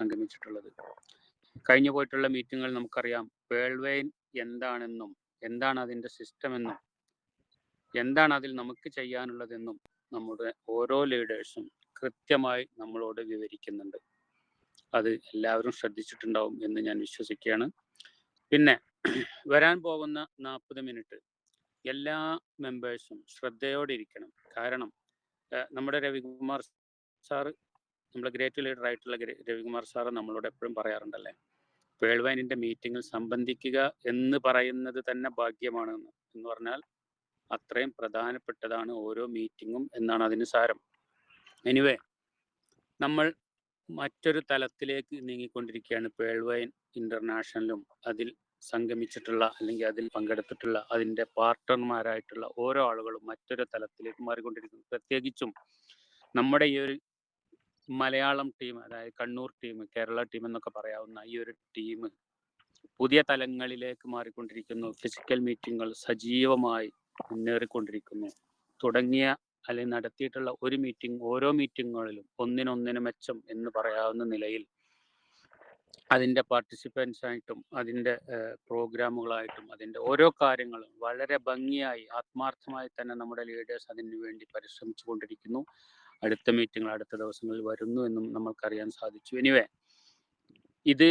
സംഗമിച്ചിട്ടുള്ളത്. കഴിഞ്ഞു പോയിട്ടുള്ള മീറ്റിങ്ങുകൾ നമുക്കറിയാം പേൾവൈൻ എന്താണെന്നും എന്താണ് അതിൻ്റെ സിസ്റ്റം എന്നും എന്താണ് അതിൽ നമുക്ക് ചെയ്യാനുള്ളതെന്നും നമ്മുടെ ഓരോ ലീഡേഴ്സും കൃത്യമായി നമ്മളോട് വിവരിക്കുന്നുണ്ട്. അത് എല്ലാവരും ശ്രദ്ധിച്ചിട്ടുണ്ടാവും എന്ന് ഞാൻ വിശ്വസിക്കുകയാണ്. പിന്നെ വരാൻ പോകുന്ന 40 മിനിറ്റ് എല്ലാ മെമ്പേഴ്സും ശ്രദ്ധയോടെ ഇരിക്കണം. കാരണം നമ്മുടെ രവികുമാർ സാറ്, നമ്മുടെ ഗ്രേറ്റ് ലീഡർ ആയിട്ടുള്ള രവികുമാർ സാറ് നമ്മളോട് എപ്പോഴും പറയാറുണ്ടല്ലേ, പേൾവൈനിൻ്റെ മീറ്റിങ്ങിൽ സംബന്ധിക്കുക എന്ന് പറയുന്നത് തന്നെ ഭാഗ്യമാണ് എന്ന് പറഞ്ഞാൽ അത്രയും പ്രധാനപ്പെട്ടതാണ് ഓരോ മീറ്റിങ്ങും എന്നാണ് അതിന് സാരം. എനിവേ, നമ്മൾ മറ്റൊരു തലത്തിലേക്ക് നീങ്ങിക്കൊണ്ടിരിക്കുകയാണ്. പേൾവൈൻ ഇൻ്റർനാഷണലും അതിൽ സംഗമിച്ചിട്ടുള്ള അല്ലെങ്കിൽ അതിൽ പങ്കെടുത്തിട്ടുള്ള അതിൻ്റെ പാർട്ട്ണർമാരായിട്ടുള്ള ഓരോ ആളുകളും മറ്റൊരു തലത്തിലേക്ക് മാറിക്കൊണ്ടിരിക്കുന്നു. പ്രത്യേകിച്ചും നമ്മുടെ ഈ ഒരു മലയാളം ടീം, അതായത് കണ്ണൂർ ടീം, കേരള ടീം എന്നൊക്കെ പറയാവുന്ന ഈ ഒരു ടീം പുതിയ തലങ്ങളിലേക്ക് മാറിക്കൊണ്ടിരിക്കുന്നു. ഫിസിക്കൽ മീറ്റിങ്ങുകൾ സജീവമായി മുന്നേറിക്കൊണ്ടിരിക്കുന്നു. തുടങ്ങിയ അല്ലെങ്കിൽ നടത്തിയിട്ടുള്ള ഒരു മീറ്റിംഗ്, ഓരോ മീറ്റിങ്ങുകളിലും ഒന്നിനൊന്നിന് മെച്ചം എന്ന് പറയാവുന്ന നിലയിൽ അതിൻ്റെ പാർട്ടിസിപ്പൻസ് ആയിട്ടും അതിൻ്റെ പ്രോഗ്രാമുകളായിട്ടും അതിൻ്റെ ഓരോ കാര്യങ്ങളും വളരെ ഭംഗിയായി ആത്മാർത്ഥമായി തന്നെ നമ്മുടെ ലീഡേഴ്സ് അതിനു വേണ്ടി പരിശ്രമിച്ചു കൊണ്ടിരിക്കുന്നു. അടുത്ത മീറ്റിങ്ങൾ അടുത്ത ദിവസങ്ങളിൽ വരുന്നു എന്നും നമ്മൾക്കറിയാൻ സാധിച്ചു. എനിവേ, ഇത്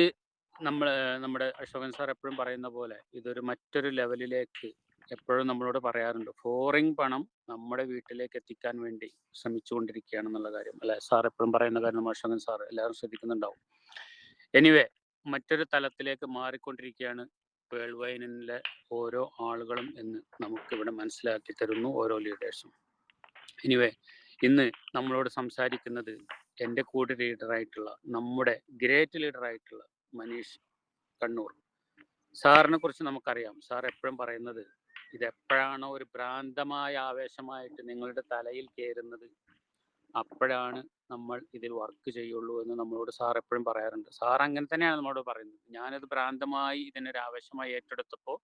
നമ്മുടെ അശോകൻ സാർ എപ്പോഴും പറയുന്ന പോലെ ഇതൊരു മറ്റൊരു ലെവലിലേക്ക് എപ്പോഴും നമ്മളോട് പറയാറുണ്ട്. ഫോറിൻ പണം നമ്മുടെ വീട്ടിലേക്ക് എത്തിക്കാൻ വേണ്ടി ശ്രമിച്ചുകൊണ്ടിരിക്കുകയാണെന്നുള്ള കാര്യം അല്ലെ സാർ എപ്പോഴും പറയുന്ന കാര്യം അശോകൻ സാർ എല്ലാവരും ശ്രദ്ധിക്കുന്നുണ്ടാവും. എനിവേ, മറ്റൊരു തലത്തിലേക്ക് മാറിക്കൊണ്ടിരിക്കുകയാണ് പേൾവൈനിലെ ഓരോ ആളുകളും എന്ന് നമുക്കിവിടെ മനസ്സിലാക്കി തരുന്നു ഓരോ ലീഡേഴ്സും. എനിവേ, ഇന്ന് നമ്മളോട് സംസാരിക്കുന്നത് എൻ്റെ കൂടെ ലീഡറായിട്ടുള്ള നമ്മുടെ ഗ്രേറ്റ് ലീഡറായിട്ടുള്ള മനീഷ് കണ്ണൂർ സാറിനെ കുറിച്ച് നമുക്കറിയാം. സാർ എപ്പോഴും പറയുന്നത് ഇതെപ്പോഴാണോ ഒരു ഭ്രാന്തമായ ആവേശമായിട്ട് നിങ്ങളുടെ തലയിൽ കയറുന്നത് അപ്പോഴാണ് നമ്മൾ ഇതിൽ വർക്ക് ചെയ്യുള്ളൂ എന്ന് നമ്മളോട് സാർ എപ്പോഴും പറയാറുണ്ട്. സാർ അങ്ങനെ തന്നെയാണ് നമ്മളോട് പറയുന്നത്. ഞാനത് ഭ്രാന്തമായി ഇതിനൊരു ആവേശമായി ഏറ്റെടുത്തപ്പോൾ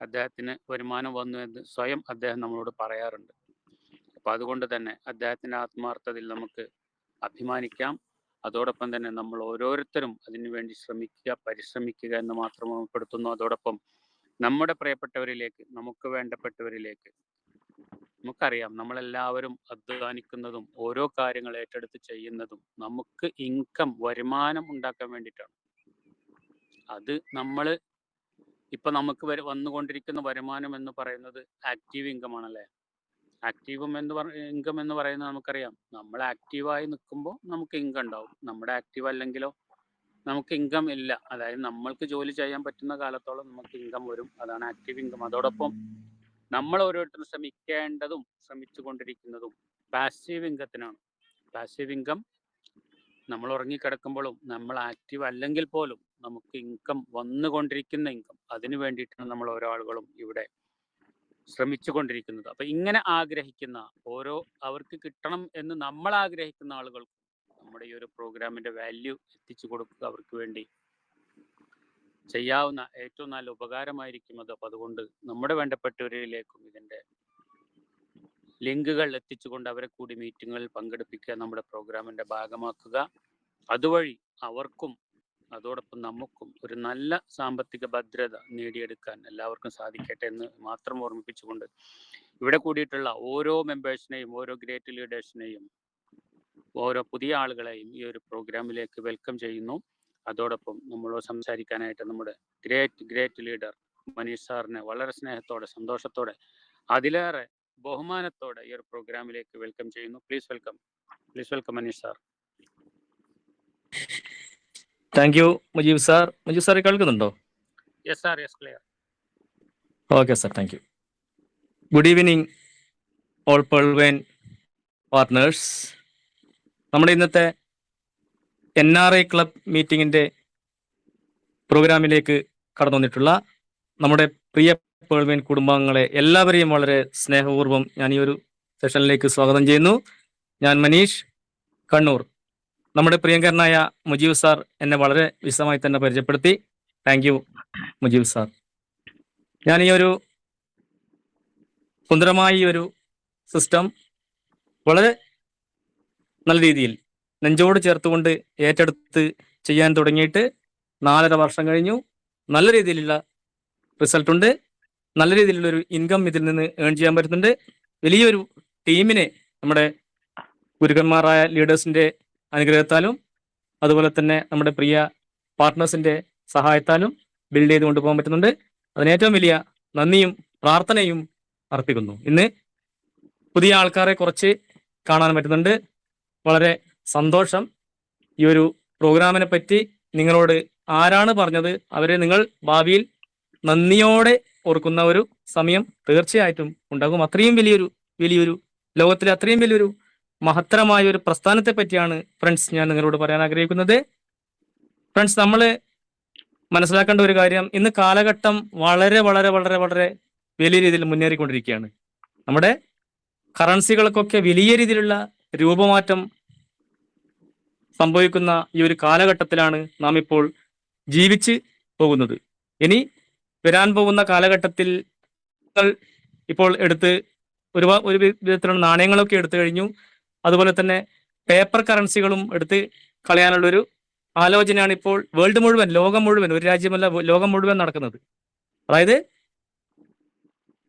അദ്ദേഹത്തിന് വരുമാനം വന്നു എന്ന് സ്വയം അദ്ദേഹം നമ്മളോട് പറയാറുണ്ട്. അപ്പം അതുകൊണ്ട് തന്നെ അദ്ദേഹത്തിൻ്റെ ആത്മാർത്ഥതയിൽ നമുക്ക് അഭിമാനിക്കാം. അതോടൊപ്പം തന്നെ നമ്മൾ ഓരോരുത്തരും അതിനുവേണ്ടി ശ്രമിക്കുക, പരിശ്രമിക്കുക എന്ന് മാത്രം ഓർമ്മപ്പെടുത്തുന്നു. അതോടൊപ്പം നമ്മുടെ പ്രിയപ്പെട്ടവരിലേക്ക്, നമുക്ക് വേണ്ടപ്പെട്ടവരിലേക്ക്, നമുക്കറിയാം നമ്മളെല്ലാവരും അധ്വാനിക്കുന്നതും ഓരോ കാര്യങ്ങൾ ഏറ്റെടുത്ത് ചെയ്യുന്നതും നമുക്ക് ഇൻകം, വരുമാനം ഉണ്ടാക്കാൻ വേണ്ടിയിട്ടാണ്. അത് നമ്മൾ ഇപ്പം നമുക്ക് വന്നുകൊണ്ടിരിക്കുന്ന വരുമാനം എന്ന് പറയുന്നത് ആക്റ്റീവ് ഇൻകം ആണല്ലേ. ആക്റ്റീവ് ഇൻകം എന്ന് പറയുന്നത് നമുക്കറിയാം, നമ്മൾ ആക്റ്റീവായി നിൽക്കുമ്പോൾ നമുക്ക് ഇൻകം ഉണ്ടാവും. നമ്മുടെ ആക്റ്റീവ് അല്ലെങ്കിലോ നമുക്ക് ഇൻകം ഇല്ല. അതായത് നമ്മൾക്ക് ജോലി ചെയ്യാൻ പറ്റുന്ന കാലത്തോളം നമുക്ക് ഇൻകം വരും. അതാണ് ആക്റ്റീവ് ഇൻകം. അതോടൊപ്പം നമ്മൾ ഓരോരുത്തരും ശ്രമിക്കേണ്ടതും ശ്രമിച്ചു കൊണ്ടിരിക്കുന്നതും പാസീവ് ഇൻകത്തിനാണ്. പാസീവ് ഇൻകം നമ്മൾ ഉറങ്ങിക്കിടക്കുമ്പോഴും നമ്മൾ ആക്റ്റീവ് അല്ലെങ്കിൽ പോലും നമുക്ക് ഇൻകം വന്നുകൊണ്ടിരിക്കുന്ന ഇൻകം, അതിനു വേണ്ടിയിട്ടാണ് നമ്മൾ ഓരോ ആളുകളും ഇവിടെ ശ്രമിച്ചു കൊണ്ടിരിക്കുന്നത്. അപ്പൊ ഇങ്ങനെ ആഗ്രഹിക്കുന്ന ഓരോ, അവർക്ക് കിട്ടണം എന്ന് നമ്മൾ ആഗ്രഹിക്കുന്ന ആളുകൾക്കും നമ്മുടെ ഈ ഒരു പ്രോഗ്രാമിന്റെ വാല്യൂ എത്തിച്ചു കൊടുക്കുക അവർക്ക് വേണ്ടി ചെയ്യാവുന്ന ഏറ്റവും നല്ല ഉപകാരമായിരിക്കും അത്. അപ്പം അതുകൊണ്ട് നമ്മുടെ വേണ്ടപ്പെട്ടവരിലേക്കും ഇതിൻ്റെ ലിങ്കുകൾ എത്തിച്ചുകൊണ്ട് അവരെ കൂടി മീറ്റിങ്ങുകളിൽ പങ്കെടുപ്പിക്കുക, നമ്മുടെ പ്രോഗ്രാമിന്റെ ഭാഗമാക്കുക. അതുവഴി അവർക്കും അതോടൊപ്പം നമുക്കും ഒരു നല്ല സാമ്പത്തിക ഭദ്രത നേടിയെടുക്കാൻ എല്ലാവർക്കും സാധിക്കട്ടെ എന്ന് മാത്രം ഓർമ്മിപ്പിച്ചുകൊണ്ട് ഇവിടെ കൂടിയിട്ടുള്ള ഓരോ മെമ്പേഴ്സിനെയും, ഓരോ ഗ്രേറ്റ് ലീഡേഴ്സിനെയും, ഓരോ പുതിയ ആളുകളെയും ഈ ഒരു പ്രോഗ്രാമിലേക്ക് വെൽക്കം ചെയ്യുന്നു. അതോടൊപ്പം നമ്മളോട് സംസാരിക്കാനായിട്ട് നമ്മുടെ ഗ്രേറ്റ് ലീഡർ മനീഷ് സാറിനെ വളരെ സ്നേഹത്തോടെ, സന്തോഷത്തോടെ, അതിലേറെ ബഹുമാനത്തോടെ ഈ ഒരു പ്രോഗ്രാമിലേക്ക് വെൽക്കം ചെയ്യുന്നു. Please welcome Manish sir. Thank you Mujeeb sir. Mujeeb sir കേൾക്കുന്നുണ്ടോ? Yes sir, yes, clear. Okay sir, thank you. Good evening all Pearlvine partners. നമ്മുടെ ഇന്നത്തെ NRI ക്ലബ് മീറ്റിങ്ങിൻ്റെ പ്രോഗ്രാമിലേക്ക് കടന്നു വന്നിട്ടുള്ള നമ്മുടെ പ്രിയ പേൾവൈൻ കുടുംബാംഗങ്ങളെ എല്ലാവരെയും വളരെ സ്നേഹപൂർവ്വം ഞാൻ ഈ ഒരു സെഷനിലേക്ക് സ്വാഗതം ചെയ്യുന്നു. ഞാൻ മനീഷ് കണ്ണൂർ. നമ്മുടെ പ്രിയങ്കരനായ മുജീബ് സാർ എന്നെ വളരെ വിശദമായി തന്നെ പരിചയപ്പെടുത്തി. Thank you Mujeeb sir. ഞാൻ ഈ ഒരു സുന്ദരമായ ഈ ഒരു സിസ്റ്റം വളരെ നല്ല രീതിയിൽ നെഞ്ചോട് ചേർത്തുകൊണ്ട് ഏറ്റെടുത്ത് ചെയ്യാൻ തുടങ്ങിയിട്ട് 4.5 വർഷം കഴിഞ്ഞു. നല്ല രീതിയിലുള്ള റിസൾട്ട് ഉണ്ട്. നല്ല രീതിയിലുള്ള ഒരു ഇൻകം ഇതിൽ നിന്ന് ഏൺ ചെയ്യാൻ പറ്റുന്നുണ്ട്. വലിയൊരു ടീമിനെ നമ്മുടെ ഗുരുക്കന്മാരായ ലീഡേഴ്സിന്റെ അനുഗ്രഹത്താലും അതുപോലെ തന്നെ നമ്മുടെ പ്രിയ പാർട്ട്നേഴ്സിന്റെ സഹായത്താലും ബിൽഡ് ചെയ്ത് കൊണ്ടുപോകാൻ പറ്റുന്നുണ്ട്. അതിന് ഏറ്റവും വലിയ നന്ദിയും പ്രാർത്ഥനയും അർപ്പിക്കുന്നു. ഇന്ന് പുതിയ ആൾക്കാരെ കുറച്ച് കാണാൻ പറ്റുന്നുണ്ട്. വളരെ സന്തോഷം. ഈ ഒരു പ്രോഗ്രാമിനെ പറ്റി നിങ്ങളോട് ആരാണ് പറഞ്ഞത് അവരെ നിങ്ങൾ ഭാവിയിൽ നന്ദിയോടെ ഓർക്കുന്ന ഒരു സമയം തീർച്ചയായിട്ടും ഉണ്ടാകും. അത്രയും വലിയൊരു ലോകത്തിലെ അത്രയും വലിയൊരു മഹത്തരമായ ഒരു പ്രസ്ഥാനത്തെ പറ്റിയാണ് ഫ്രണ്ട്സ് ഞാൻ നിങ്ങളോട് പറയാൻ ആഗ്രഹിക്കുന്നത്. ഫ്രണ്ട്സ്, നമ്മൾ മനസ്സിലാക്കേണ്ട ഒരു കാര്യം, ഇന്ന് കാലഘട്ടം വളരെ വളരെ വളരെ വളരെ വലിയ രീതിയിൽ മുന്നേറിക്കൊണ്ടിരിക്കുകയാണ്. നമ്മുടെ കറൻസികൾക്കൊക്കെ വലിയ രീതിയിലുള്ള രൂപമാറ്റം സംഭവിക്കുന്ന ഈ ഒരു കാലഘട്ടത്തിലാണ് നാം ഇപ്പോൾ ജീവിച്ച് പോകുന്നത്. ഇനി വരാൻ പോകുന്ന കാലഘട്ടത്തിൽ ഇപ്പോൾ എടുത്ത് ഒരു വിധത്തിലുള്ള നാണയങ്ങളൊക്കെ എടുത്തു കഴിഞ്ഞു. അതുപോലെ തന്നെ പേപ്പർ കറൻസികളും എടുത്ത് കളയാനുള്ളൊരു ആലോചനയാണ് ഇപ്പോൾ വേൾഡ് മുഴുവൻ, ലോകം മുഴുവൻ, ഒരു രാജ്യമല്ല ലോകം മുഴുവൻ നടക്കുന്നത്. അതായത്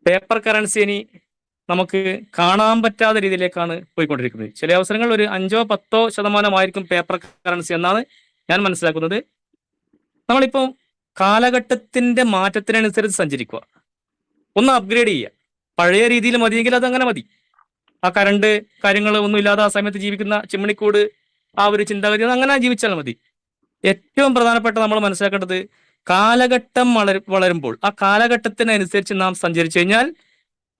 പേപ്പർ കറൻസി ഇനി നമുക്ക് കാണാൻ പറ്റാത്ത രീതിയിലേക്കാണ് പോയിക്കൊണ്ടിരിക്കുന്നത്. ചില അവസരങ്ങൾ ഒരു 5-10% പേപ്പർ കറൻസി എന്നാണ് ഞാൻ മനസ്സിലാക്കുന്നത്. നമ്മളിപ്പോൾ കാലഘട്ടത്തിന്റെ മാറ്റത്തിനനുസരിച്ച് സഞ്ചരിക്കുക, ഒന്ന് അപ്ഗ്രേഡ് ചെയ്യുക. പഴയ രീതിയിൽ മതിയെങ്കിൽ അതങ്ങനെ മതി. ആ കറണ്ട് കാര്യങ്ങൾ ഒന്നും ഇല്ലാതെ ആ സമയത്ത് ജീവിക്കുന്ന ചിമ്മിണിക്കൂട് ആ ഒരു ചിന്താഗതി അങ്ങനെ ജീവിച്ചാൽ മതി. ഏറ്റവും പ്രധാനപ്പെട്ട നമ്മൾ മനസ്സിലാക്കേണ്ടത്, കാലഘട്ടം വളരുമ്പോൾ ആ കാലഘട്ടത്തിനനുസരിച്ച് നാം സഞ്ചരിച്ചു കഴിഞ്ഞാൽ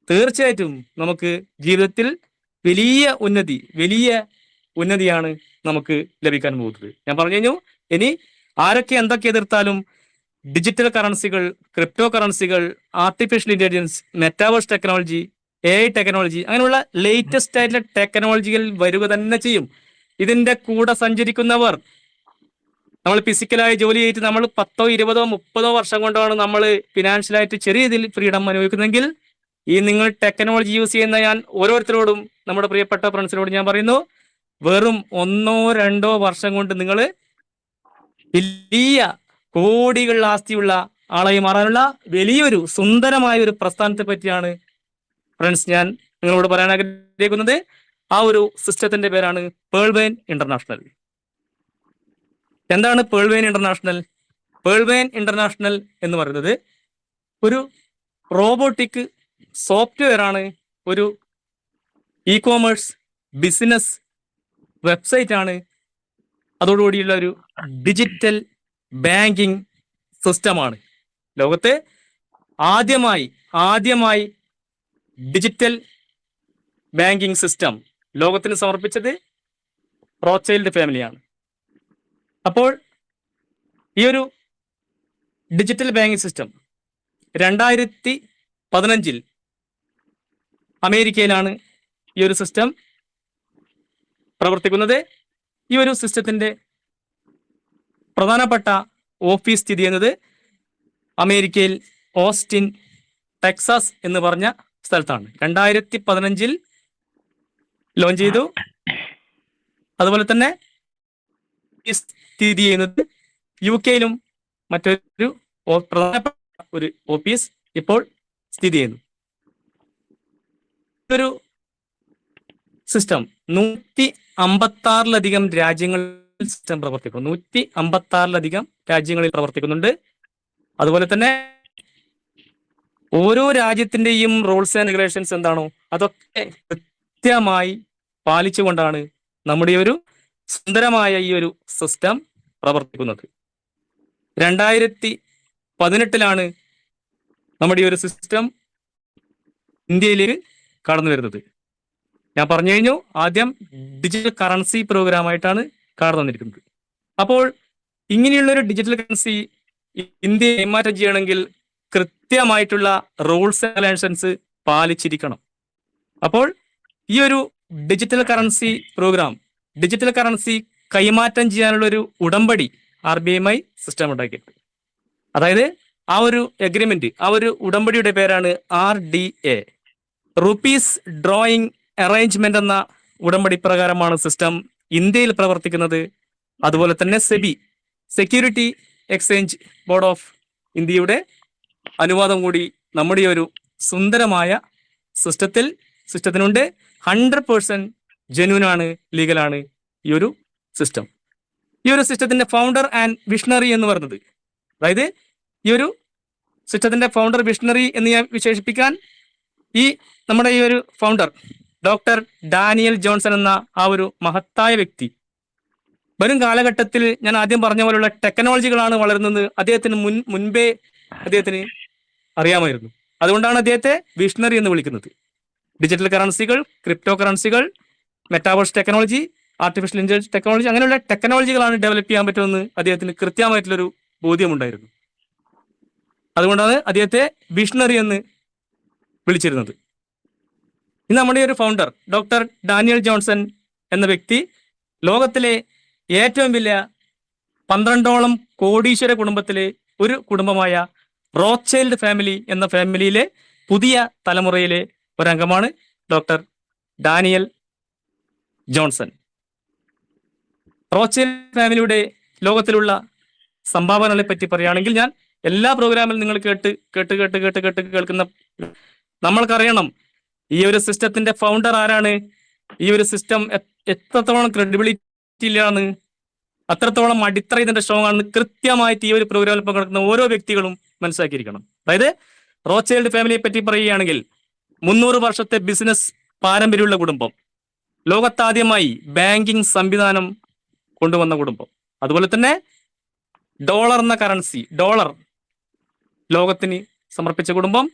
തീർച്ചയായിട്ടും നമുക്ക് ജീവിതത്തിൽ വലിയ ഉന്നതിയാണ് നമുക്ക് ലഭിക്കാൻ പോകുന്നത്. ഞാൻ പറഞ്ഞു കഴിഞ്ഞു, ഇനി ആരൊക്കെ എന്തൊക്കെ എതിർത്താലും ഡിജിറ്റൽ കറൻസികൾ, ക്രിപ്റ്റോ കറൻസികൾ, artificial intelligence, metaverse technology, AI technology, അങ്ങനെയുള്ള ലേറ്റസ്റ്റ് ആയിട്ടുള്ള ടെക്നോളജികൾ വരിക തന്നെ ചെയ്യും. ഇതിന്റെ കൂടെ സഞ്ചരിക്കുന്നവർ, നമ്മൾ ഫിസിക്കലായി ജോലി ചെയ്തിട്ട് നമ്മൾ 10, 20, 30 വർഷം കൊണ്ടാണ് നമ്മൾ ഫിനാൻഷ്യലായിട്ട് ചെറിയ രീതിയിൽ ഫ്രീഡം അനുഭവിക്കുന്നതെങ്കിൽ, ഈ നിങ്ങൾ ടെക്നോളജി യൂസ് ചെയ്യുന്ന ഞാൻ ഓരോരുത്തരോടും, നമ്മുടെ പ്രിയപ്പെട്ട ഫ്രണ്ട്സിനോട് ഞാൻ പറയുന്നു, വെറും 1-2 വർഷം കൊണ്ട് നിങ്ങൾ വലിയ കോടികൾ ആസ്തിയുള്ള ആളായി മാറാനുള്ള വലിയൊരു സുന്ദരമായ ഒരു പ്രസ്ഥാനത്തെ പറ്റിയാണ് ഫ്രണ്ട്സ് ഞാൻ നിങ്ങളോട് പറയാൻ ആഗ്രഹിക്കുന്നത്. ആ ഒരു സിസ്റ്റത്തിന്റെ പേരാണ് പേൾവെയിൻ ഇന്റർനാഷണൽ. എന്താണ് പേൾവെയിൻ ഇന്റർനാഷണൽ? പേൾവെയിൻ ഇന്റർനാഷണൽ എന്ന് പറയുന്നത് ഒരു റോബോട്ടിക് സോഫ്റ്റ്വെയർ ആണ്, ഒരു ഇ-കോമേഴ്സ് ബിസിനസ് വെബ്സൈറ്റ് ആണ്, അതോടുകൂടിയുള്ള ഒരു ഡിജിറ്റൽ ബാങ്കിങ് സിസ്റ്റമാണ്. ലോകത്തെ ആദ്യമായി ഡിജിറ്റൽ ബാങ്കിങ് സിസ്റ്റം ലോകത്തിന് സമർപ്പിച്ചത് റോത്ത്ശൈൽഡ് ഫാമിലിയാണ്. അപ്പോൾ ഈ ഒരു ഡിജിറ്റൽ ബാങ്കിങ് സിസ്റ്റം 2015 അമേരിക്കയിലാണ് ഈ ഒരു സിസ്റ്റം പ്രവർത്തിക്കുന്നത്. ഈ ഒരു സിസ്റ്റത്തിന്റെ പ്രധാനപ്പെട്ട ഓഫീസ് സ്ഥിതി ചെയ്യുന്നത് അമേരിക്കയിൽ ഓസ്റ്റിൻ, ടെക്സാസ് എന്ന് പറഞ്ഞ സ്ഥലത്താണ്. 2015 ലോഞ്ച് ചെയ്തു. അതുപോലെ തന്നെ സ്ഥിതി ചെയ്യുന്നത് UK-യിലും മറ്റൊരു പ്രധാനപ്പെട്ട ഒരു ഓഫീസ് ഇപ്പോൾ സ്ഥിതി ചെയ്യുന്നു. ഒരു സിസ്റ്റം 156-ലധികം രാജ്യങ്ങളിൽ സിസ്റ്റം പ്രവർത്തിക്കുന്നു. 156-ലധികം രാജ്യങ്ങളിൽ പ്രവർത്തിക്കുന്നുണ്ട്. അതുപോലെ തന്നെ ഓരോ രാജ്യത്തിന്റെയും റൂൾസ് ആൻഡ് റെഗുലേഷൻസ് എന്താണോ അതൊക്കെ കൃത്യമായി പാലിച്ചുകൊണ്ടാണ് നമ്മുടെ ഒരു സുന്ദരമായ ഈ ഒരു സിസ്റ്റം പ്രവർത്തിക്കുന്നത്. 2018 നമ്മുടെ ഈ ഒരു സിസ്റ്റം ഇന്ത്യയിലേക്ക് കടന്നു വരുന്നത്. ഞാൻ പറഞ്ഞു കഴിഞ്ഞു, ആദ്യം ഡിജിറ്റൽ കറൻസി പ്രോഗ്രാമായിട്ടാണ് കടന്നു വന്നിരിക്കുന്നത്. അപ്പോൾ ഇങ്ങനെയുള്ളൊരു ഡിജിറ്റൽ കറൻസി ഇന്ത്യ കൈമാറ്റം ചെയ്യണമെങ്കിൽ കൃത്യമായിട്ടുള്ള റൂൾസ് ആൻഡ് റെഗുലേഷൻസ് പാലിച്ചിരിക്കണം. അപ്പോൾ ഈ ഒരു digital currency program, digital currency കൈമാറ്റം ചെയ്യാനുള്ള ഒരു ഉടമ്പടി RBI സിസ്റ്റം ഉണ്ടാക്കിയിട്ട്, അതായത് ആ ഒരു എഗ്രിമെന്റ്, ആ ഒരു ഉടമ്പടിയുടെ പേരാണ് RDA, റുപ്പീസ് ഡ്രോയിങ് അറേഞ്ച്മെന്റ് എന്ന ഉടമ്പടി പ്രകാരമാണ് സിസ്റ്റം ഇന്ത്യയിൽ പ്രവർത്തിക്കുന്നത്. അതുപോലെ തന്നെ SEBI, security exchange board of ഇന്ത്യയുടെ അനുവാദം കൂടി നമ്മുടെ ഈ ഒരു സുന്ദരമായ സിസ്റ്റത്തിനുണ്ട്. 100% ജെന്യൂനാണ്, ലീഗലാണ് ഈ ഒരു സിസ്റ്റം. ഈ ഒരു സിസ്റ്റത്തിന്റെ ഫൗണ്ടർ ആൻഡ് വിഷണറി എന്ന് പറയുന്നത്, അതായത് ഈ ഒരു സിസ്റ്റത്തിന്റെ ഫൗണ്ടർ, വിഷണറി എന്ന് ഞാൻ വിശേഷിപ്പിക്കാൻ ഈ നമ്മുടെ ഈ ഒരു ഫൗണ്ടർ ഡോക്ടർ ഡാനിയൽ ജോൺസൺ എന്ന ആ ഒരു മഹത്തായ വ്യക്തി വരും കാലഘട്ടത്തിൽ ഞാൻ ആദ്യം പറഞ്ഞ പോലുള്ള ടെക്നോളജികളാണ് വളരുന്നത് അദ്ദേഹത്തിന് മുൻപേ അദ്ദേഹത്തിന് അറിയാമായിരുന്നു. അതുകൊണ്ടാണ് അദ്ദേഹത്തെ വിഷണറി എന്ന് വിളിക്കുന്നത്. ഡിജിറ്റൽ കറൻസികൾ, ക്രിപ്റ്റോ കറൻസികൾ, metaverse technology, artificial intelligence technology, അങ്ങനെയുള്ള ടെക്നോളജികളാണ് ഡെവലപ്പ് ചെയ്യാൻ പറ്റുമെന്ന് അദ്ദേഹത്തിന് കൃത്യമായിട്ടുള്ളൊരു ബോധ്യമുണ്ടായിരുന്നു. അതുകൊണ്ടാണ് അദ്ദേഹത്തെ വിഷണറി എന്ന് വിളിച്ചിരുന്നത്. ഇന്ന് നമ്മുടെ ഒരു ഫൗണ്ടർ ഡോക്ടർ ഡാനിയൽ ജോൺസൺ എന്ന വ്യക്തി ലോകത്തിലെ ഏറ്റവും വലിയ 12ഓളം കോടീശ്വര കുടുംബത്തിലെ ഒരു കുടുംബമായ റോത്ത്ചൈൽഡ് ഫാമിലി എന്ന ഫാമിലിയിലെ പുതിയ തലമുറയിലെ ഒരംഗമാണ് ഡോക്ടർ ഡാനിയൽ ജോൺസൺ. റോത്ത്ചൈൽഡ് ഫാമിലിയുടെ ലോകത്തിലുള്ള സംഭാവനകളെ പറ്റി പറയുകയാണെങ്കിൽ, ഞാൻ എല്ലാ പ്രോഗ്രാമിലും നിങ്ങൾ കേൾക്കുന്ന നമ്മൾക്കറിയണം ഈ ഒരു സിസ്റ്റത്തിന്റെ ഫൗണ്ടർ ആരാണ്, ഈ ഒരു സിസ്റ്റം എത്രത്തോളം ക്രെഡിബിലിറ്റിയിലാണ്, അത്രത്തോളം അടിത്തറ ഇതിന്റെ സ്ട്രോങ് ആണെന്ന് കൃത്യമായിട്ട് ഈ ഒരു പ്രോഗ്രാമിൽ പങ്കെടുക്കുന്ന ഓരോ വ്യക്തികളും മനസ്സിലാക്കിയിരിക്കണം. അതായത് റോത്ത്ചൈൽഡ് ഫാമിലിയെ പറ്റി പറയുകയാണെങ്കിൽ 300 വർഷത്തെ ബിസിനസ് പാരമ്പര്യമുള്ള കുടുംബം, ലോകത്താദ്യമായി ബാങ്കിങ് സംവിധാനം കൊണ്ടുവന്ന കുടുംബം, അതുപോലെ തന്നെ ഡോളർ എന്ന കറൻസി, ഡോളർ ലോകത്തിന് സമർപ്പിച്ച കുടുംബം,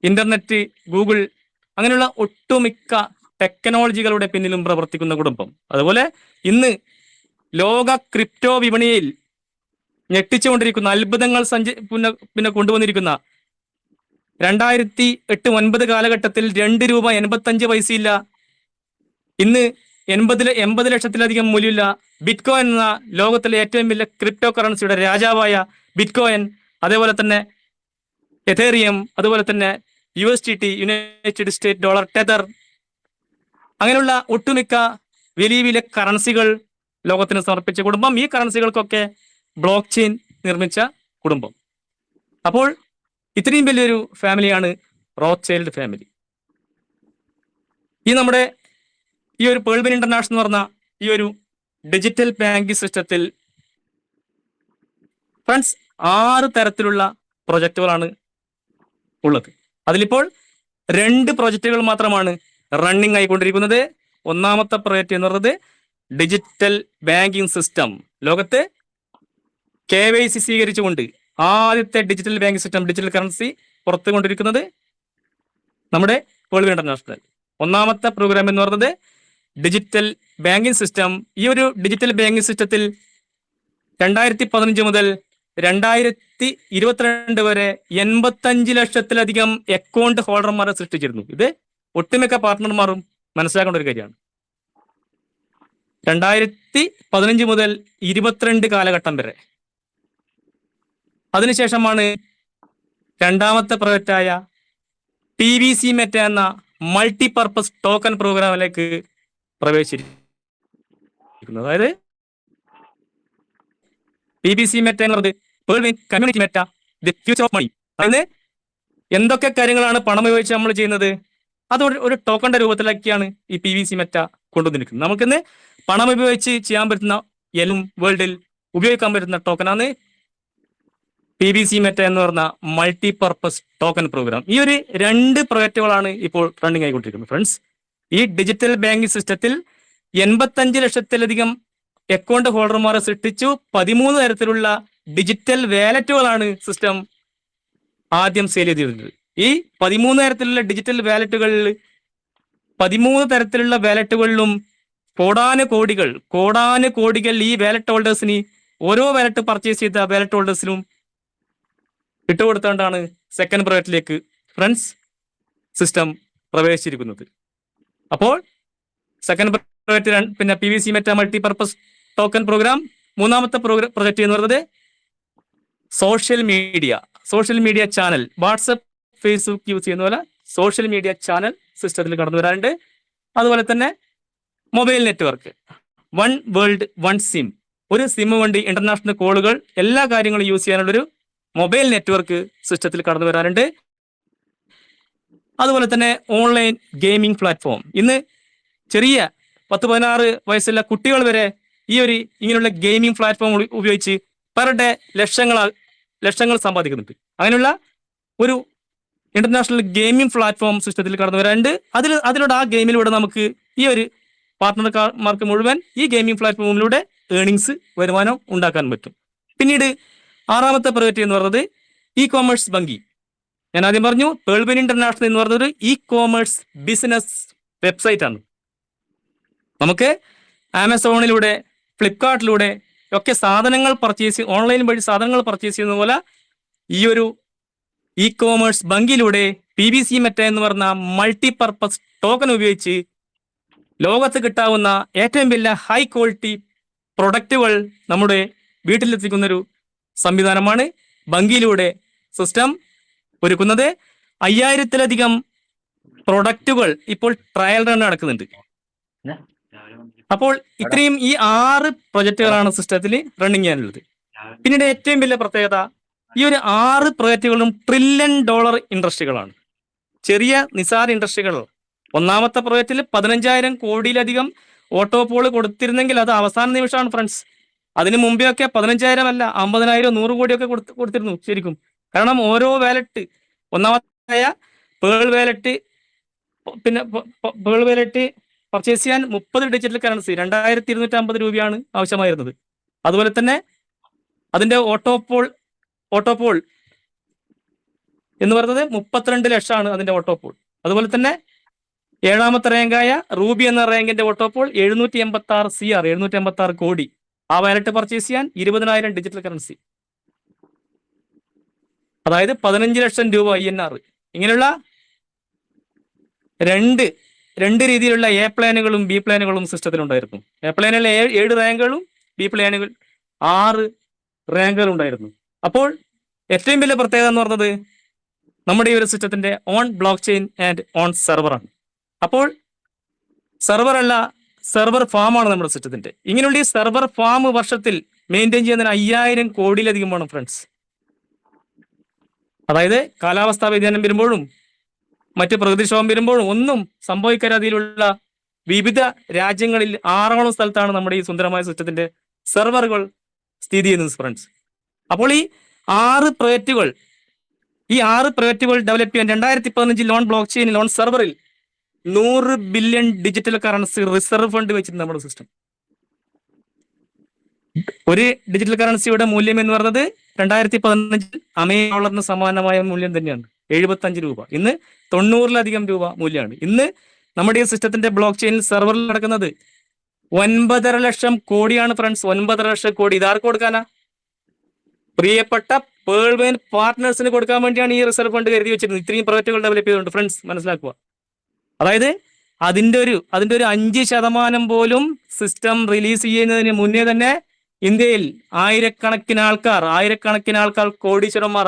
ഇന്റർനെറ്റ്, ഗൂഗിൾ, അങ്ങനെയുള്ള ഒട്ടുമിക്ക ടെക്നോളജികളുടെ പിന്നിലും പ്രവർത്തിക്കുന്ന കുടുംബം. അതുപോലെ ഇന്ന് ലോക ക്രിപ്റ്റോ വിപണിയിൽ ഞെട്ടിച്ചുകൊണ്ടിരിക്കുന്ന അത്ഭുതങ്ങൾ പിന്നെ കൊണ്ടുവന്നിരിക്കുന്ന 2008-9 കാലഘട്ടത്തിൽ 2 രൂപ 85 പൈസയില്ല, ഇന്ന് 80 ലക്ഷത്തിലധികം മൂല്യമില്ല ബിറ്റ്കോയിൻ എന്ന ലോകത്തിലെ ഏറ്റവും വലിയ ക്രിപ്റ്റോ കറൻസിയുടെ രാജാവായ ബിറ്റ്കോയിൻ, അതേപോലെ തന്നെ എഥേറിയം, അതുപോലെ തന്നെ USDT, United state dollar, tether, അങ്ങനെയുള്ള ഒട്ടുമിക്ക വലിയ വലിയ കറൻസികൾ ലോകത്തിന് സമർപ്പിച്ച കുടുംബം. ഈ കറൻസികൾക്കൊക്കെ ബ്ലോക്ക് ചെയിൻ നിർമ്മിച്ച കുടുംബം. അപ്പോൾ ഇത്രയും വലിയൊരു ഫാമിലിയാണ് റോത്ത്ചൈൽഡ് ഫാമിലി. ഈ നമ്മുടെ ഈ ഒരു പേൾവിൻ ഇന്റർനാഷണൽ എന്ന് പറഞ്ഞ ഈ ഒരു ഡിജിറ്റൽ ബാങ്കിങ് സിസ്റ്റത്തിൽ ഫ്രണ്ട്സ് 6 തരത്തിലുള്ള പ്രൊജക്റ്റുകളാണ് ഉള്ളത്. അതിലിപ്പോൾ 2 പ്രൊജക്റ്റുകൾ മാത്രമാണ് റണ്ണിങ് ആയിക്കൊണ്ടിരിക്കുന്നത്. ഒന്നാമത്തെ പ്രൊജക്റ്റ് എന്ന് പറയുന്നത് ഡിജിറ്റൽ ബാങ്കിങ് സിസ്റ്റം, ലോകത്ത് KYC സ്വീകരിച്ചുകൊണ്ട് ആദ്യത്തെ digital banking system, digital currency പുറത്തു കൊണ്ടിരിക്കുന്നത് നമ്മുടെ പേൾവിൻ ഇന്റർനാഷണൽ. ഒന്നാമത്തെ പ്രോഗ്രാം എന്ന് പറയുന്നത് ഡിജിറ്റൽ ബാങ്കിങ് സിസ്റ്റം. ഈ ഒരു ഡിജിറ്റൽ ബാങ്കിങ് സിസ്റ്റത്തിൽ 2015 മുതൽ 2022 വരെ 85 ലക്ഷത്തിലധികം അക്കൗണ്ട് ഹോൾഡർമാരെ സൃഷ്ടിച്ചിരുന്നു. ഇത് ഒട്ടുമിക്ക പാർട്ട്ണർമാരും മനസ്സിലാക്കേണ്ട ഒരു കാര്യമാണ്. 2015 മുതൽ 22 കാലഘട്ടം വരെ. അതിനുശേഷമാണ് രണ്ടാമത്തെ പ്രൊജക്റ്റായ PVC മെറ്റ എന്ന മൾട്ടിപർപ്പസ് ടോക്കൺ പ്രോഗ്രാമിലേക്ക് പ്രവേശിച്ചിരിക്കുന്നത്. അതായത് PVC മെറ്റ എന്നുള്ളത് Pearlvine community Meta, the future of money. അതായത് എന്തൊക്കെ കാര്യങ്ങളാണ് പണം ഉപയോഗിച്ച് നമ്മൾ ചെയ്യുന്നത്, അത് ഒരു ടോക്കണിന്റെ രൂപത്തിലാക്കിയാണ് ഈ PVC മെറ്റ കൊണ്ടുവന്നിരിക്കുന്നത്. നമുക്കിന്ന് പണം ഉപയോഗിച്ച് ചെയ്യാൻ പറ്റുന്ന എല്ലാം വേൾഡിൽ ഉപയോഗിക്കാൻ പറ്റുന്ന ടോക്കനാണ് PVC മെറ്റ എന്ന് പറഞ്ഞ മൾട്ടിപർപ്പസ് ടോക്കൺ പ്രോഗ്രാം. ഈ ഒരു 2 പ്രൊജക്റ്റുകളാണ് ഇപ്പോൾ റണ്ണിങ് ആയിക്കൊണ്ടിരിക്കുന്നത്. ഫ്രണ്ട്സ്, ഈ ഡിജിറ്റൽ ബാങ്കിങ് സിസ്റ്റത്തിൽ 85 ലക്ഷത്തിലധികം അക്കൗണ്ട് ഹോൾഡർമാരെ സൃഷ്ടിച്ചു. 13 തരത്തിലുള്ള ഡിജിറ്റൽ വാലറ്റുകളാണ് സിസ്റ്റം ആദ്യം സെയിൽ ചെയ്തിരുന്നത്. ഈ 13 തരത്തിലുള്ള ഡിജിറ്റൽ വാലറ്റുകളിൽ 13 തരത്തിലുള്ള വാലറ്റുകളിലും കോടാനുകോടികൾ ഈ വാലറ്റ് ഹോൾഡേഴ്സിന് ഓരോ വാലറ്റ് പർച്ചേസ് ചെയ്ത വാലറ്റ് ഹോൾഡേഴ്സിനും ഇട്ടുകൊടുത്തുകൊണ്ടാണ് സെക്കൻഡ് പ്രൊജക്റ്റിലേക്ക് ഫ്രണ്ട്സ് സിസ്റ്റം പ്രവേശിച്ചിരിക്കുന്നത്. അപ്പോൾ സെക്കൻഡ് പ്രൊജക്റ്റ് പിന്നെ PVC meta multipurpose token program. മൂന്നാമത്തെ പ്രൊജക്റ്റ് എന്ന് പറയുന്നത് social media channel, WhatsApp, Facebook use ചെയ്യുന്ന പോലെ സോഷ്യൽ മീഡിയ ചാനൽ സിസ്റ്റത്തിൽ കടന്നു വരാറുണ്ട്. അതുപോലെ തന്നെ mobile network, one world one SIM. ഒരു സിം കൊണ്ട് ഇന്റർനാഷണൽ കോളുകൾ എല്ലാ കാര്യങ്ങളും യൂസ് ചെയ്യാനുള്ളൊരു മൊബൈൽ നെറ്റ്വർക്ക് സിസ്റ്റത്തിൽ കടന്നു വരാറുണ്ട്. അതുപോലെ തന്നെ ഓൺലൈൻ ഗെയിമിംഗ് പ്ലാറ്റ്ഫോം. ഇന്ന് ചെറിയ 10-16 വയസ്സുള്ള കുട്ടികൾ വരെ ഈ ഒരു ഇങ്ങനെയുള്ള ഗെയിമിംഗ് പ്ലാറ്റ്ഫോം ഉപയോഗിച്ച് പെർ ഡേ ലക്ഷങ്ങൾ സമ്പാദിക്കുന്നുണ്ട്. അങ്ങനെയുള്ള ഒരു ഇന്റർനാഷണൽ ഗെയിമിംഗ് പ്ലാറ്റ്ഫോം സിസ്റ്റത്തിൽ കടന്നു വരാറുണ്ട്. അതിലൂടെ ആ ഗെയിമിലൂടെ നമുക്ക് ഈ ഒരു പാർട്ട്ണർമാർക്ക് മുഴുവൻ ഈ ഗെയിമിംഗ് പ്ലാറ്റ്ഫോമിലൂടെ ഏണിങ്സ് വരുമാനം ഉണ്ടാക്കാൻ പറ്റും. പിന്നീട് 6ാമത്തെ പ്രൊജക്റ്റ് എന്ന് പറയുന്നത് ഇ കോമേഴ്സ് ബങ്കി. ഞാൻ ആദ്യം പറഞ്ഞു പേൾവെൻ ഇന്റർനാഷണൽ എന്ന് പറയുന്നത് ഒരു ഇ കോമേഴ്സ് ബിസിനസ് വെബ്സൈറ്റ് ആണ്. നമുക്ക് ആമസോണിലൂടെ ഫ്ലിപ്കാർട്ടിലൂടെ ഒക്കെ സാധനങ്ങൾ ഓൺലൈൻ വഴി സാധനങ്ങൾ പർച്ചേസ് ചെയ്യുന്ന പോലെ ഈ ഒരു ഇ കോമേഴ്സ് ബങ്കിലൂടെ PBC മെറ്റ എന്ന് പറഞ്ഞ മൾട്ടിപർപ്പസ് ടോക്കൺ ഉപയോഗിച്ച് ലോകത്ത് കിട്ടാവുന്ന ഏറ്റവും വലിയ ഹൈ ക്വാളിറ്റി പ്രൊഡക്റ്റുകൾ നമ്മുടെ വീട്ടിലെത്തിക്കുന്നൊരു സംവിധാനമാണ് ബങ്കിയിലൂടെ സിസ്റ്റം ഒരുക്കുന്നത്. 5000-ലധികം പ്രൊഡക്റ്റുകൾ ഇപ്പോൾ ട്രയൽ റൺ നടക്കുന്നുണ്ട്. അപ്പോൾ ഇത്രയും ഈ 6 പ്രൊജക്റ്റുകളാണ് സിസ്റ്റത്തിൽ റണ്ണിങ് ചെയ്യാനുള്ളത്. പിന്നീട് ഏറ്റവും വലിയ പ്രത്യേകത ഈ ഒരു 6 പ്രൊജക്റ്റുകളും $1 ട്രില്യൺ ഇൻഡസ്ട്രികളാണ്. ചെറിയ നിസാര ഇൻഡസ്ട്രികൾ. 1ാമത്തെ പ്രൊജക്റ്റിൽ 15,000 കോടിയിലധികം ഓട്ടോപോൾ കൊടുത്തിരുന്നെങ്കിൽ അത് അവസാന നിമിഷമാണ് ഫ്രണ്ട്സ്. അതിന് മുമ്പേ ഒക്കെ 15,000 അല്ല 50,000 100 കോടിയൊക്കെ കൊടുത്തിരുന്നു ശരിക്കും. കാരണം ഓരോ വാലറ്റ്, ഒന്നാമത്തെ പേൾ വാലറ്റ്, പിന്നെ പേൾ വാലറ്റ് പർച്ചേസ് ചെയ്യാൻ 30 ഡിജിറ്റൽ കറൻസി 2250 രൂപയാണ് ആവശ്യമായിരുന്നത്. അതുപോലെ തന്നെ അതിന്റെ ഓട്ടോപോൾ എന്ന് പറയുന്നത് 32 ലക്ഷമാണ് അതിന്റെ ഓട്ടോപോൾ. അതുപോലെ തന്നെ 7ാമത്തെ റാങ്കായ റൂബി എന്ന റാങ്കിന്റെ ഓട്ടോപോൾ 786 കോടി. ആ വാലറ്റ് പർച്ചേസ് ചെയ്യാൻ 20,000 ഡിജിറ്റൽ കറൻസി, അതായത് 15 ലക്ഷം രൂപ INR. ഇങ്ങനെയുള്ള രണ്ട് രീതിയിലുള്ള എ പ്ലാനുകളും ബി പ്ലാനുകളും സിസ്റ്റത്തിൽ ഉണ്ടായിരുന്നു. എ പ്ലാനിൽ 7 റാങ്കുകളും ബി പ്ലാനുകൾ 6 റാങ്കുകൾ ഉണ്ടായിരുന്നു. അപ്പോൾ ഏറ്റവും വലിയ പ്രത്യേകത എന്ന് പറഞ്ഞത് നമ്മുടെ ഈ ഒരു സിസ്റ്റത്തിന്റെ own blockchain and own സെർവറാണ്. അപ്പോൾ സെർവർ അല്ല, സെർവർ ഫാമാണ് നമ്മുടെ സിസ്റ്റത്തിന്റെ. ഇങ്ങനെയുള്ള ഈ സെർവർ ഫാം വർഷത്തിൽ മെയിൻറ്റെയിൻ ചെയ്യുന്നതിന് 5000 കോടിയിലധികം വേണം ഫ്രണ്ട്സ്. അതായത് കാലാവസ്ഥാ വ്യതിയാനം വരുമ്പോഴും മറ്റ് പ്രകൃതിക്ഷോഭം വരുമ്പോഴും ഒന്നും സംഭവിക്കാതിലുള്ള വിവിധ രാജ്യങ്ങളിൽ 6ഓളം സ്ഥലത്താണ് നമ്മുടെ ഈ സുന്ദരമായ സിസ്റ്റത്തിന്റെ സെർവറുകൾ സ്ഥിതി ചെയ്യുന്നത് ഫ്രണ്ട്സ്. അപ്പോൾ ഈ 6 പ്രൊജക്റ്റുകൾ ഡെവലപ്പ് ചെയ്യാൻ 2015 ലോൺ ബ്ലോക്ക് ചെയിൻ ലോൺ സെർവറിൽ 100 billion digital currency reserve fund വെച്ചിട്ടുണ്ട് നമ്മുടെ സിസ്റ്റം. ഒരു ഡിജിറ്റൽ കറൻസിയുടെ മൂല്യം എന്ന് പറയുന്നത് 2015 അമേരിക്കൻ ഡോളറിന് സമാനമായ മൂല്യം തന്നെയാണ്, 75 രൂപ. ഇന്ന് 90-ലധികം രൂപ മൂല്യമാണ്. ഇന്ന് നമ്മുടെ ഈ സിസ്റ്റത്തിന്റെ ബ്ലോക്ക് ചെയിനിൽ സെർവറിൽ നടക്കുന്നത് 9.5 ലക്ഷം കോടിയാണ് ഫ്രണ്ട്സ്. 9.5 ലക്ഷം കോടി. ഇതാർക്ക് കൊടുക്കാനാ? പ്രിയപ്പെട്ട പേൾവെൻ പാർട്ട്നേഴ്സിന് കൊടുക്കാൻ വേണ്ടിയാണ് ഈ റിസർവ് ഫണ്ട് കരുതി വെച്ചിരുന്നത്. ഇത്രയും പ്രൊജക്റ്റുകൾ ഡെവലപ്പ് ചെയ്തുകൊണ്ട് ഫ്രണ്ട്സ് മനസ്സിലാക്കുക. അതായത് അതിന്റെ ഒരു 5% പോലും സിസ്റ്റം റിലീസ് ചെയ്യുന്നതിന് മുന്നേ തന്നെ ഇന്ത്യയിൽ ആയിരക്കണക്കിന് ആൾക്കാർ കോടീശ്വരന്മാരായി.